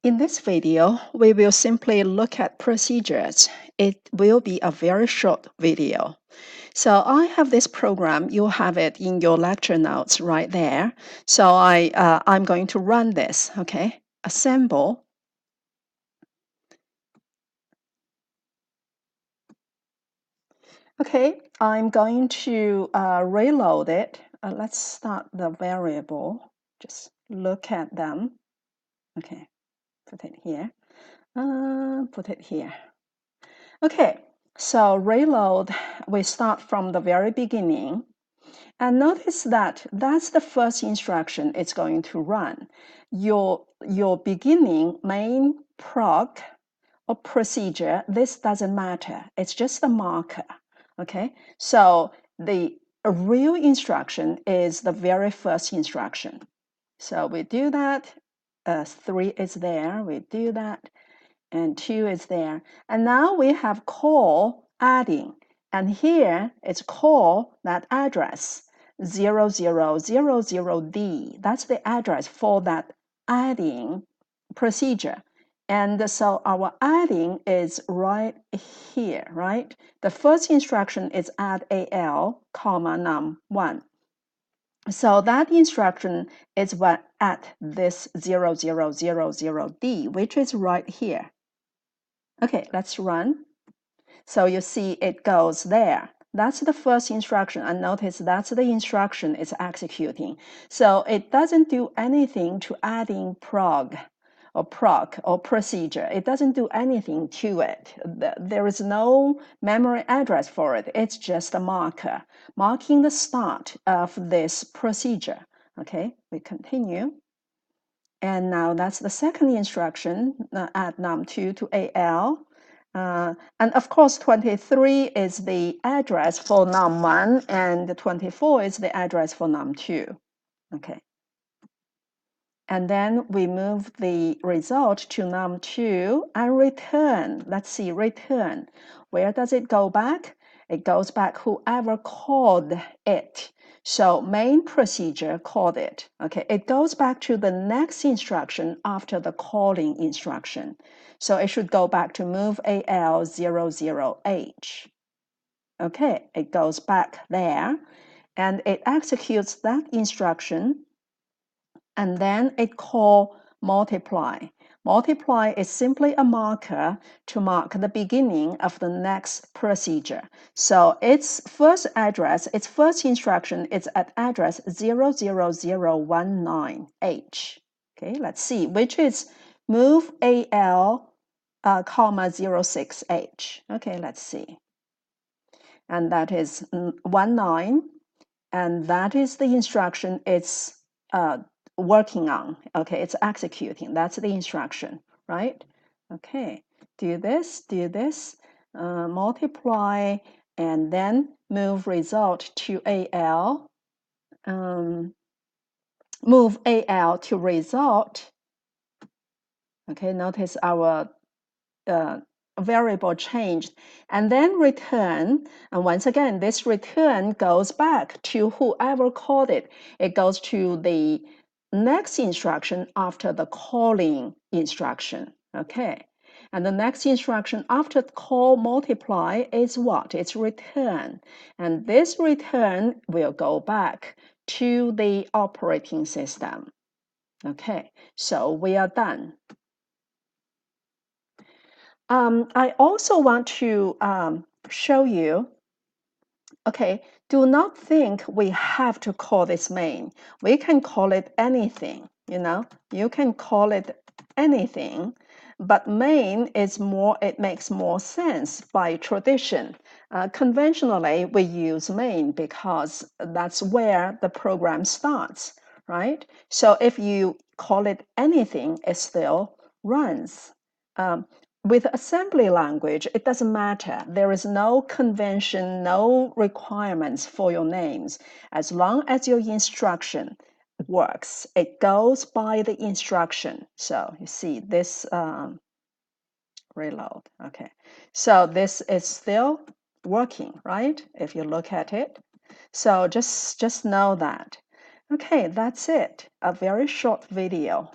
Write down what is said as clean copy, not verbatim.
In this video, we will simply look at procedures. It will be a very short video. So I have this program. You have it in your lecture notes right there. So I'm going to run this, okay? Assemble. Okay, I'm going to reload it. Let's start the variable. Just look at them. Okay, put it here. Put it here. Okay, so reload, we start from the very beginning. And notice that that's the first instruction it's going to run. Your beginning, main, proc, or procedure, this doesn't matter. It's just a marker, okay? So the real instruction is the very first instruction. So we do that, 3 is there, we do that, and 2 is there. And now we have call adding. And here it's call that address 0000D. That's the address for that adding procedure. And so our adding is right here, right? The first instruction is add AL, comma, num1. So that instruction is at this 0000D, which is right here. Okay, let's run. So you see it goes there. That's the first instruction, and notice that's the instruction it's executing. So it doesn't do anything to adding prog or proc or procedure. It doesn't do anything to it. There is no memory address for it. It's just a marker, marking the start of this procedure. Okay, we continue. And now that's the second instruction, add num2 to AL. And of course, 23 is the address for num1, and 24 is the address for num2. Okay. And then we move the result to num2 and return. Let's see, return. Where does it go back? It goes back whoever called it. So main procedure called it. Okay, it goes back to the next instruction after the calling instruction. So it should go back to move AL00H. Okay, it goes back there and it executes that instruction, and then it call multiply. Multiply is simply a marker to mark the beginning of the next procedure. So its first address, its first instruction is at address 00019H. Okay, let's see, which is move AL, comma 06H. Okay, let's see. And that is 19, and that is the instruction it's working on. Okay, it's executing. That's the instruction, right? Okay, do this, multiply, and then move result to AL. Move AL to result. Okay, notice our variable changed, and then return. And once again, this return goes back to whoever called it. It goes to the next instruction after the calling instruction. Okay, and the next instruction after call multiply is what? It's return, and this return will go back to the operating system. Okay, so we are done. I also want to show you, okay, do not think we have to call this main. We can call it anything, you know, you can call it anything, but main is more, it makes more sense by tradition. Conventionally, we use main because that's where the program starts, right? So if you call it anything, it still runs. With assembly language, it doesn't matter. There is no convention, no requirements for your names. As long as your instruction works, it goes by the instruction. So you see this reload. Okay, so this is still working, right? If you look at it. So just know that. Okay, that's it. A very short video.